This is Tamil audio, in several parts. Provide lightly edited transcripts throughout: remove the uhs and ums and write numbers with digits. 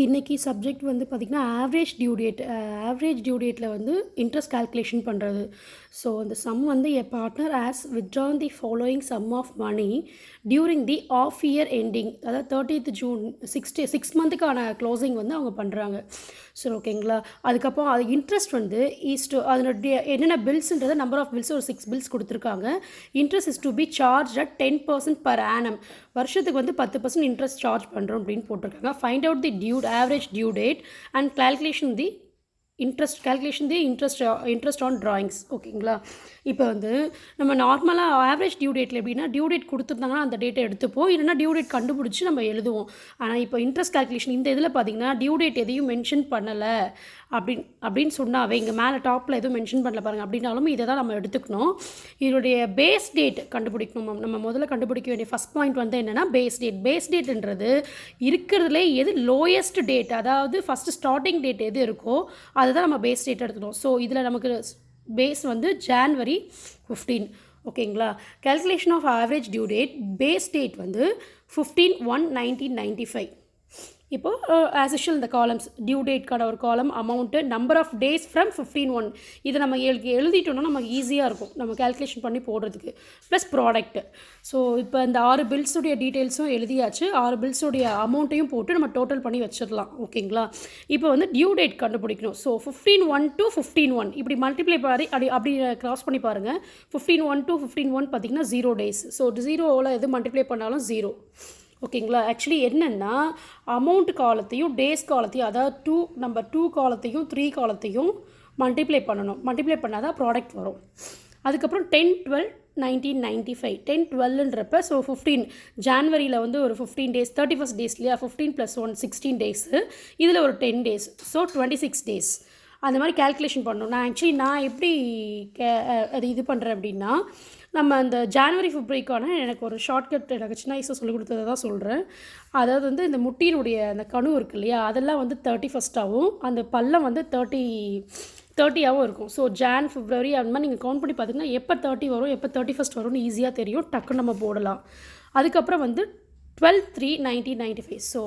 இன்றைக்கி சப்ஜெக்ட் வந்து பார்த்திங்கன்னா ஆவரேஜ் டியூ டேட்டில் வந்து இன்ட்ரெஸ்ட் கால்குலேஷன் பண்ணுறது. ஸோ அந்த சம் வந்து a partner has withdrawn the following sum of money during the of year ending, அதாவது 30th ஜூன் 6 மந்த்துக்கான க்ளோசிங் வந்து அவங்க பண்ணுறாங்க. சரி, ஓகேங்களா. அதுக்கப்புறம் அது இன்ட்ரெஸ்ட் வந்து அதனுடைய என்னென்ன பில்ஸுன்றது நம்பர் ஆஃப் பில்ஸ் ஒரு 6 பில்ஸ் கொடுத்துருக்காங்க. Interest is to be charge at 10% per annum. வருஷத்துக்கு வந்து 10% இன்ட்ரெஸ்ட் சார்ஜ் பண்ணுறோம் அப்படின்னு போட்டிருக்காங்க. Find out the average due date and interest on drawings. ஓகேங்களா. இப்போ வந்து நம்ம நார்மலாக ஆவரேஜ் டியூ டேட்டில் எப்படின்னா, டியூ டேட் கொடுத்துருந்தாங்கன்னா அந்த டேட்டை எடுத்துப்போம், இல்லைனா டியூ டேட் கண்டுபிடிச்சி நம்ம எழுதுவோம். ஆனால் இப்போ இன்ட்ரெஸ்ட் கால்குலேஷன் இந்த இதில் பார்த்திங்கன்னா டியூ டேட் எதையும் மென்ஷன் பண்ணலை அப்படின்னு சொன்னாவே, இங்கே மேலே டாப்பில் எதுவும் மென்ஷன் பண்ணல பாருங்கள், அப்படின்னாலும் இதை தான் நம்ம எடுத்துக்கணும். இதனுடைய பேஸ் டேட் கண்டுபிடிக்கணும். நம்ம முதல்ல கண்டுபிடிக்க வேண்டிய ஃபஸ்ட் பாயிண்ட் வந்து என்னென்னா பேஸ் டேட்ன்றது இருக்கிறதுலே எது லோயஸ்ட் டேட், அதாவது ஃபஸ்ட்டு ஸ்டார்டிங் டேட் எது இருக்கோ அதை தான் நம்ம பேஸ் டேட் எடுத்துக்கணும். ஸோ இதில் நமக்கு பேஸ் வந்து January 15. ஓகேங்களா. Calculation of average due date, base date வந்து 15/1/1995. இப்போது ஆஸ் யூஷுவல் இந்த காலம்ஸ் டியூ டேட்கான ஒரு column, amount, number of days from 15/1. இதை நம்ம எழுதிட்டோம்னா நமக்கு ஈஸியாக இருக்கும் நம்ம கேல்குலேஷன் பண்ணி போடுறதுக்கு. Plus product. ஸோ இப்போ இந்த 6 பில்ஸுடைய டீட்டெயில்ஸும் எழுதியாச்சு, 6 பில்ஸுடைய அமௌண்ட்டையும் போட்டு நம்ம டோட்டல் பண்ணி வச்சிடலாம். ஓகேங்களா. இப்போ வந்து டியூ டேட் கண்டுபிடிக்கணும். ஸோ 15/1 to 15/1 இப்படி மல்டிப்ளை அப்படி கிராஸ் பண்ணி பாருங்கள். 15/1 to 15/1 பார்த்திங்கன்னா 0 days. ஸோ 0வில் எது மல்டிப்ளை பண்ணாலும் 0. ஓகேங்களா. ஆக்சுவலி என்னென்னா அமௌண்ட் காலத்தையும் டேஸ் காலத்தையும், அதாவது நம்பர் 2 காலத்தையும் 3 காலத்தையும் மல்டிப்ளை பண்ணணும். மல்டிப்ளை பண்ணால் தான் ப்ராடக்ட் வரும். அதுக்கப்புறம் 10/12/1995 10/12ன்றப்ப ஸோ 15 ஜான்வரியில் வந்து ஒரு 15 days, 31st days இல்லையா, 15 + 1 16 days, இதில் ஒரு 10 days, ஸோ 26 days. அந்த மாதிரி கேல்குலேஷன் பண்ணணும். நான் எப்படி அது இது பண்ணுறேன் அப்படின்னா, நம்ம அந்த ஜான்வரி ஃபிப்ரவரிக்கான எனக்கு ஒரு ஷார்ட்கட் எனக்கு சின்ன வயசில் சொல்லிக் கொடுத்ததை தான் சொல்கிறேன். அதாவது வந்து இந்த முட்டியினுடைய அந்த கணு இருக்குது இல்லையா, அதெல்லாம் வந்து 31ஸ்டாகவும் அந்த பள்ளம் வந்து 30ஆகவும் இருக்கும். ஸோ February அந்த மாதிரி நீங்கள் கவுண்ட் பண்ணி பார்த்தீங்கன்னா எப்போ 30 வரும் எப்போ 31st வரும்னு ஈஸியாக தெரியும், டக்குன்னு நம்ம போடலாம். அதுக்கப்புறம் வந்து 12/3/1995. ஸோ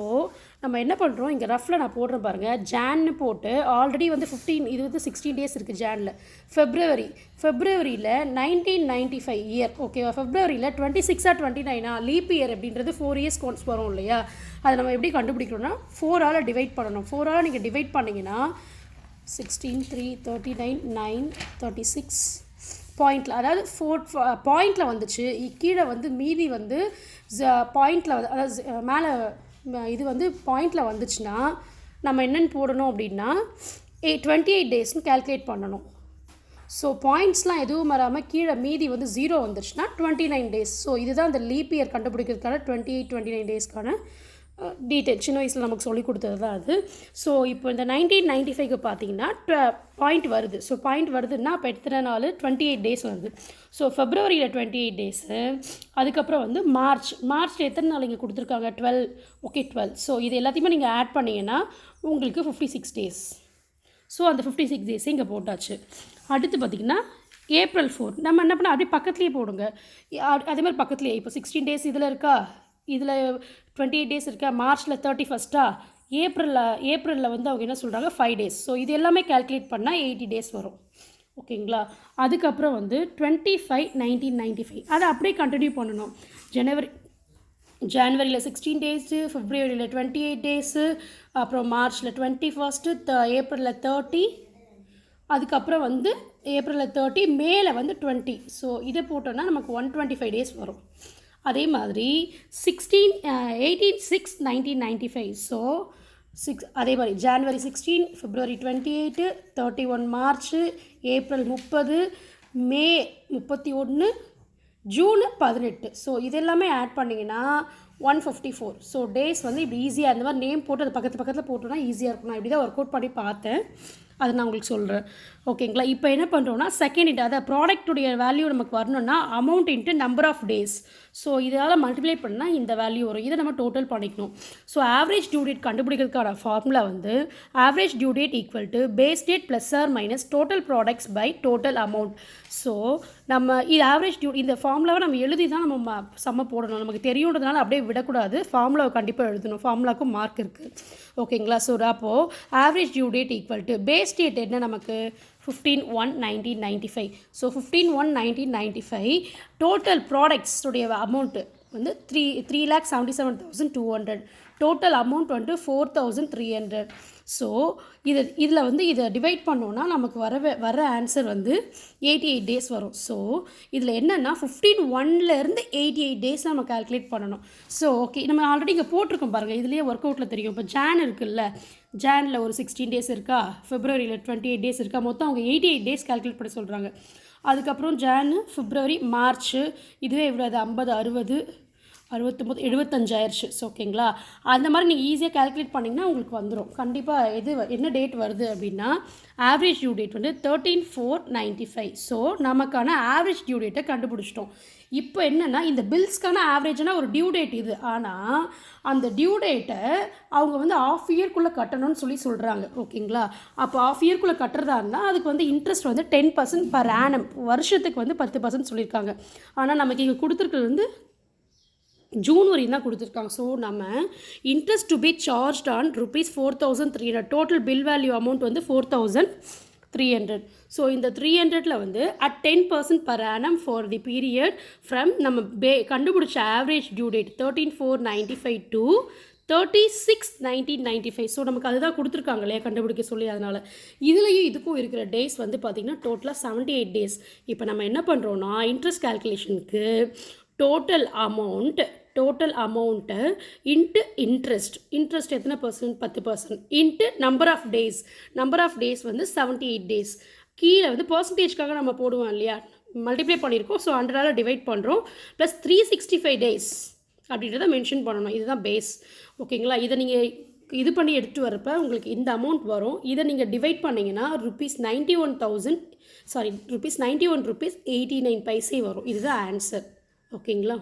நம்ம என்ன பண்ணுறோம், இங்கே ரஃபில் நான் போடுறேன் பாருங்கள். ஜான்னு போட்டு ஆல்ரெடி வந்து 15, இது வந்து 16 days இருக்குது ஜானில். ஃபெப்ரவரியில் 1995 இயர். ஓகேவா. ஃபெப்ரவரியில் 26 or 29 லீப் இயர் அப்படின்றது 4 years கோன்ஸ் வரும் இல்லையா. அதை நம்ம எப்படி கண்டுபிடிக்கணும்னா 4ஆல் டிவைட் பண்ணணும். 4ஆல் நீங்கள் டிவைட் பண்ணிங்கன்னா 16 3 39 9 36 பாயிண்டில், அதாவது 4 பாயிண்டில் வந்துச்சு. கீழே வந்து மீதி வந்து பாயிண்டில் வந்து, அதாவது மேலே இது வந்து பாயிண்டில் வந்துச்சுன்னா நம்ம என்னென்னு போடணும் அப்படின்னா 28 daysனு கேல்குலேட் பண்ணணும். ஸோ பாயிண்ட்ஸ்லாம் எதுவும் வராமல் கீழே மீதி வந்து 0 வந்துருச்சுன்னா 29 days. ஸோ இதுதான் அந்த லீப் இயர் கண்டுபிடிக்கிறதுக்கான 29 daysக்கான டீட்டெயில். சின்ன வயசில் நமக்கு சொல்லிக் கொடுத்தது தான் அது. ஸோ இப்போ இந்த 1995க்கு பார்த்தீங்கன்னா பாயிண்ட் வருது. ஸோ பாயிண்ட் வருதுன்னா அப்போ எத்தனை நாள், 28 days வருது. ஸோ ஃபெப்ரவரியில் 28 days. அதுக்கப்புறம் வந்து மார்ச்சில் எத்தனை நாள் இங்கே கொடுத்துருக்காங்க, 12. ஓகே, 12. ஸோ இது எல்லாத்தையுமே நீங்கள் ஆட் பண்ணிங்கன்னா உங்களுக்கு 56 days. ஸோ அந்த 56 days இங்கே போட்டாச்சு. அடுத்து பார்த்திங்கன்னா April 4. நம்ம என்ன பண்ணால் அப்படியே பக்கத்துலேயே போடுங்க. அதே மாதிரி பக்கத்துலேயே இப்போ 16 days இதில் இருக்கா, இதில் 28 days இருக்கா, மார்ச்சில் 31ஸ்டா, ஏப்ரலில் வந்து அவங்க என்ன சொல்கிறாங்க 5 days. ஸோ இது எல்லாமே கேல்குலேட் பண்ணால் 80 days வரும். ஓகேங்களா. அதுக்கப்புறம் வந்து 25/1995 அதை அப்படியே கண்டினியூ பண்ணணும். ஜனவரியில் 16 days, ஃபெப்ரவரியில் 28 days, அப்புறம் மார்ச்சில் 21, ஏப்ரலில் 30, அதுக்கப்புறம் வந்து ஏப்ரலில் 30, மேல வந்து 20. ஸோ இதை போட்டோன்னா நமக்கு 125 days வரும். அதே மாதிரி 18/6/1995. ஸோ அதே மாதிரி ஜான்வரி 16, ஃபெப்ரவரி 28, 31 மார்ச், ஏப்ரல் 30, மே 31, ஜூன் 18. ஸோ இதெல்லாமே ஆட் பண்ணிங்கன்னா 154. ஸோ டேஸ் வந்து இப்படி ஈஸியாக இந்த மாதிரி நேம் போட்டு அது பக்கத்தில் போட்டோன்னா ஈஸியாக இருக்கும். நான் இப்படி தான் ஒர்க் அவுட் பண்ணி பார்த்தேன், அதை நான் உங்களுக்கு சொல்கிறேன். ஓகேங்களா. இப்போ என்ன பண்ணுறோன்னா செகண்ட் இன்ட்டு, அதை ப்ராடக்ட்டுடைய வேல்யூ நமக்கு வரணும்னா amount into number of days. So இதால் மல்டிப்ளை பண்ணால் இந்த வேல்யூ வரும். இதை நம்ம டோட்டல் பண்ணிக்கணும். ஸோ ஆவரேஜ் டியூ டேட் கண்டுபிடிக்கிறதுக்கான ஃபார்முலா வந்து average due date equal to base date plus or minus total products by total amount. So நம்ம இது ஆவரேஜ் டியூ இந்த ஃபார்முலாவை நம்ம எழுதி தான் நம்ம சம்ம போடணும். நமக்கு தெரியுன்றதுனால அப்படியே விடக்கூடாது, ஃபார்முலாவை கண்டிப்பாக எழுதணும், ஃபார்முலாவுக்கும் மார்க் இருக்குது. ஓகேங்களா? ஸோ அப்போது average due date equal to base date என்ன நமக்கு 15/1/1995. ஸோ 15/1/1995 டோட்டல் ப்ராடக்ட்ஸுடைய அமௌண்ட்டு வந்து 3,77,200. டோட்டல் அமௌண்ட் வந்து 4,300. ஸோ இதில் வந்து இதை டிவைட் பண்ணோன்னா நமக்கு வர ஆன்சர் வந்து 88 டேஸ் வரும். ஸோ இதில் என்னென்னா 15/1 88 டேஸ் நம்ம கால்குலேட் பண்ணணும். ஸோ ஓகே, நம்ம ஆல்ரெடி இங்கே போட்டிருக்கோம் பாருங்கள், இதுலேயே ஒர்க் அவுட்டில் தெரியும். இப்போ ஜான் இருக்குல்ல, ஜானில் ஒரு 16 டேஸ் இருக்கா, ஃபெப்ரவரியில் 28 டேஸ் இருக்கா, மொத்தம் அவங்க 88 டேஸ் கால்குலேட் பண்ண சொல்கிறாங்க. அதுக்கப்புறம் ஜான், பிப்ரவரி, மார்ச், இதுவே எவ்வளோ, அது 50, 60, 69, 75 ஆயிடுச்சு. ஸோ ஓகேங்களா? அந்த மாதிரி நீங்கள் ஈஸியாக கால்குலேட் பண்ணிங்கன்னா உங்களுக்கு வந்துடும். கண்டிப்பாக என்ன டேட் வருது அப்படின்னா ஆவரேஜ் டியூ டேட் வந்து 13/4/95. ஸோ நமக்கான ஆவரேஜ் டியூ டேட்டை கண்டுபிடிச்சிட்டோம். இப்போ என்னென்னா இந்த பில்ஸ்க்கான ஆவரேஜ்னால் ஒரு டியூ டேட் இது, ஆனால் அந்த டியூ டேட்டை அவங்க வந்து ஆஃப் இயர்க்குள்ளே கட்டணும்னு சொல்கிறாங்க. ஓகேங்களா? அப்போ ஆஃப் இயர்க்குள்ளே கட்டுறதா இருந்தால் அதுக்கு வந்து இன்ட்ரெஸ்ட் வந்து 10% பர் ஆனம், வருஷத்துக்கு வந்து 10% சொல்லியிருக்காங்க. ஆனால் நமக்கு இங்கே கொடுத்துருக்கிறது வந்து ஜூன் வரையும் தான் கொடுத்துருக்காங்க. ஸோ நம்ம interest to be charge on ₹4,300, total bill value amount வந்து 4,300. ஸோ இந்த 300ல் வந்து at 10% per annum for the period from நம்ம கண்டுபிடிச்ச average due date 13/4/95 to 36/1995. So நமக்கு அதுதான் கொடுத்துருக்காங்க இல்லையா கண்டுபிடிக்க சொல்லி. அதனால் இதுலேயும் இதுக்கும் இருக்கிற டேஸ் வந்து பார்த்திங்கன்னா டோட்டலாக 78 டேஸ். இப்போ நம்ம என்ன பண்ணுறோன்னா இன்ட்ரெஸ்ட் கால்குலேஷனுக்கு டோட்டல் அமௌண்ட்டு இன்ட்டு இன்ட்ரெஸ்ட் எத்தனை percent, 10%, into number of days வந்து 78 டேஸ். கீழே வந்து பர்சன்டேஜ்க்காக நம்ம போடுவோம் இல்லையா, மல்டிப்ளை பண்ணியிருக்கோம். ஸோ 100ஆல் டிவைட் பண்ணுறோம், ப்ளஸ் 365 டேஸ் அப்படின்றத மென்ஷன் பண்ணணும். இதுதான் பேஸ். ஓகேங்களா? இதை நீங்கள் இது பண்ணி எடுத்துகிட்டு வரப்போ உங்களுக்கு இந்த அமௌண்ட் வரும். இதை நீங்கள் டிவைட் பண்ணிங்கன்னா ₹91,000 ₹91.89 வரும். இதுதான் ஆன்சர். ஓகேங்களா?